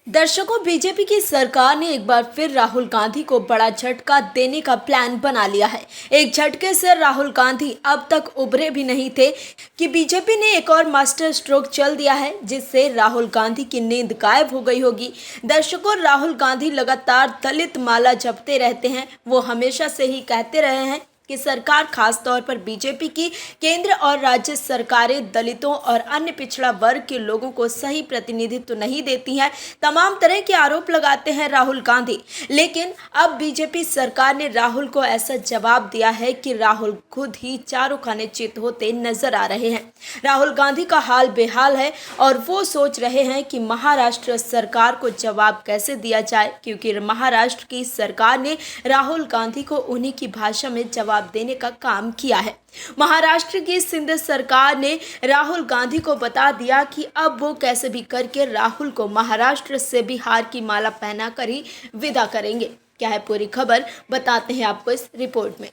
दर्शकों, बीजेपी की सरकार ने एक बार फिर राहुल गांधी को बड़ा झटका देने का प्लान बना लिया है। एक झटके से राहुल गांधी अब तक उभरे भी नहीं थे कि बीजेपी ने एक और मास्टर स्ट्रोक चल दिया है, जिससे राहुल गांधी की नींद गायब हो गई होगी। दर्शकों, राहुल गांधी लगातार दलित माला जपते रहते हैं। वो हमेशा से ही कहते रहे हैं कि सरकार, खास तौर पर बीजेपी की केंद्र और राज्य सरकारें दलितों और अन्य पिछड़ा वर्ग के लोगों को सही प्रतिनिधित्व नहीं देती हैं। तमाम तरह के आरोप लगाते हैं राहुल गांधी। लेकिन अब बीजेपी सरकार ने राहुल को ऐसा जवाब दिया है कि राहुल खुद ही चारों खाने चित होते नजर आ रहे हैं। राहुल गांधी का हाल बेहाल है और वो सोच रहे हैं कि महाराष्ट्र सरकार को जवाब कैसे दिया जाए, क्योंकि महाराष्ट्र की सरकार ने राहुल गांधी को उन्हीं की भाषा में जवाब देने का काम किया है। महाराष्ट्र की सिंध सरकार ने राहुल गांधी को बता दिया कि अब वो कैसे भी करके राहुल को महाराष्ट्र से बिहार की माला पहनाकर ही विदा करेंगे। क्या है पूरी खबर, बताते हैं आपको इस रिपोर्ट में।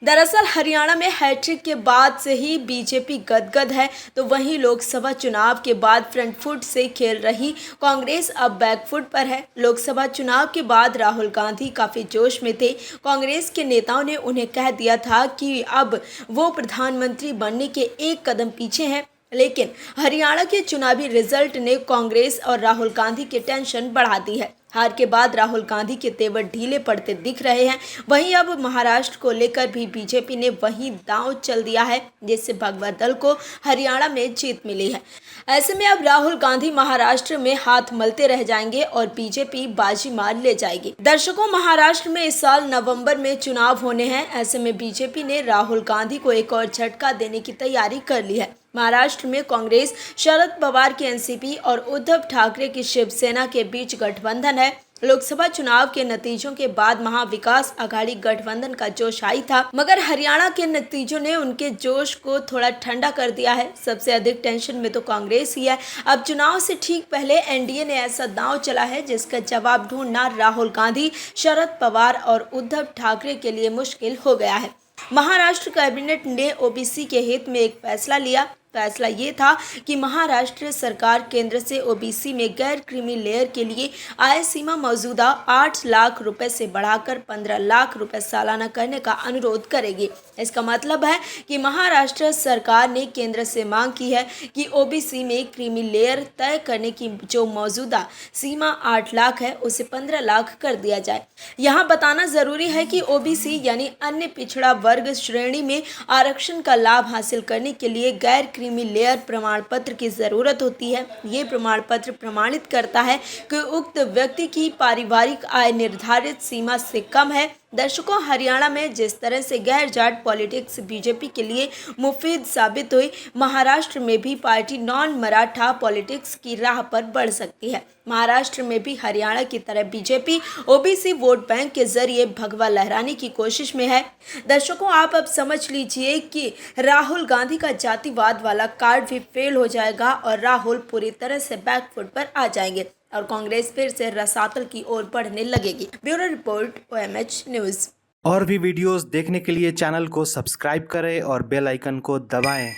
दरअसल हरियाणा में हैट्रिक के बाद से ही बीजेपी गदगद है, तो वहीं लोकसभा चुनाव के बाद फ्रंट फुट से खेल रही कांग्रेस अब बैक फुट पर है। लोकसभा चुनाव के बाद राहुल गांधी काफी जोश में थे। कांग्रेस के नेताओं ने उन्हें कह दिया था कि अब वो प्रधानमंत्री बनने के एक कदम पीछे हैं। लेकिन हरियाणा के चुनावी रिजल्ट ने कांग्रेस और राहुल गांधी की टेंशन बढ़ा दी है। हार के बाद राहुल गांधी के तेवर ढीले पड़ते दिख रहे हैं। वहीं अब महाराष्ट्र को लेकर भी बीजेपी ने वही दांव चल दिया है, जिससे भगवा दल को हरियाणा में जीत मिली है। ऐसे में अब राहुल गांधी महाराष्ट्र में हाथ मलते रह जाएंगे और बीजेपी बाजी मार ले जाएगी। दर्शकों, महाराष्ट्र में इस साल नवंबर में चुनाव होने हैं। ऐसे में बीजेपी ने राहुल गांधी को एक और झटका देने की तैयारी कर ली है। महाराष्ट्र में कांग्रेस, शरद पवार की एनसीपी और उद्धव ठाकरे की शिवसेना के बीच गठबंधन है। लोकसभा चुनाव के नतीजों के बाद महाविकास आघाड़ी गठबंधन का जोश आई था, मगर हरियाणा के नतीजों ने उनके जोश को थोड़ा ठंडा कर दिया है। सबसे अधिक टेंशन में तो कांग्रेस ही है। अब चुनाव से ठीक पहले एनडीए ने ऐसा दांव चला है जिसका जवाब ढूंढना राहुल गांधी, शरद पवार और उद्धव ठाकरे के लिए मुश्किल हो गया है। महाराष्ट्र कैबिनेट ने ओबीसी के हित में एक फैसला लिया। फैसला ये था कि महाराष्ट्र सरकार केंद्र से ओबीसी में गैर क्रीमी लेयर के लिए आय सीमा मौजूदा 8 लाख रुपए से बढ़ाकर 15 लाख रुपए सालाना करने का अनुरोध करेगी। इसका मतलब है कि महाराष्ट्र सरकार ने केंद्र से मांग की है कि ओबीसी में क्रीमी लेयर तय करने की जो मौजूदा सीमा 8 लाख है, उसे 15 लाख कर दिया जाए। यहाँ बताना जरूरी है कि ओबीसी यानी अन्य पिछड़ा वर्ग श्रेणी में आरक्षण का लाभ हासिल करने के लिए गैर क्रीमी लेयर प्रमाण पत्र की जरूरत होती है। ये प्रमाण पत्र प्रमाणित करता है कि उक्त व्यक्ति की पारिवारिक आय निर्धारित सीमा से कम है। दर्शकों, हरियाणा में जिस तरह से गैर जाट पॉलिटिक्स बीजेपी के लिए मुफीद साबित हुई, महाराष्ट्र में भी पार्टी नॉन मराठा पॉलिटिक्स की राह पर बढ़ सकती है। महाराष्ट्र में भी हरियाणा की तरह बीजेपी ओबीसी वोट बैंक के जरिए भगवा लहराने की कोशिश में है। दर्शकों, आप अब समझ लीजिए कि राहुल गांधी का जातिवाद वाला कार्ड भी फेल हो जाएगा और राहुल पूरी तरह से बैकफुट पर आ जाएंगे और कांग्रेस फिर से रसातल की ओर बढ़ने लगेगी। Bureau report, OMH news. और भी वीडियोस देखने के लिए चैनल को सब्सक्राइब करें और बेल आइकन को दबाएं।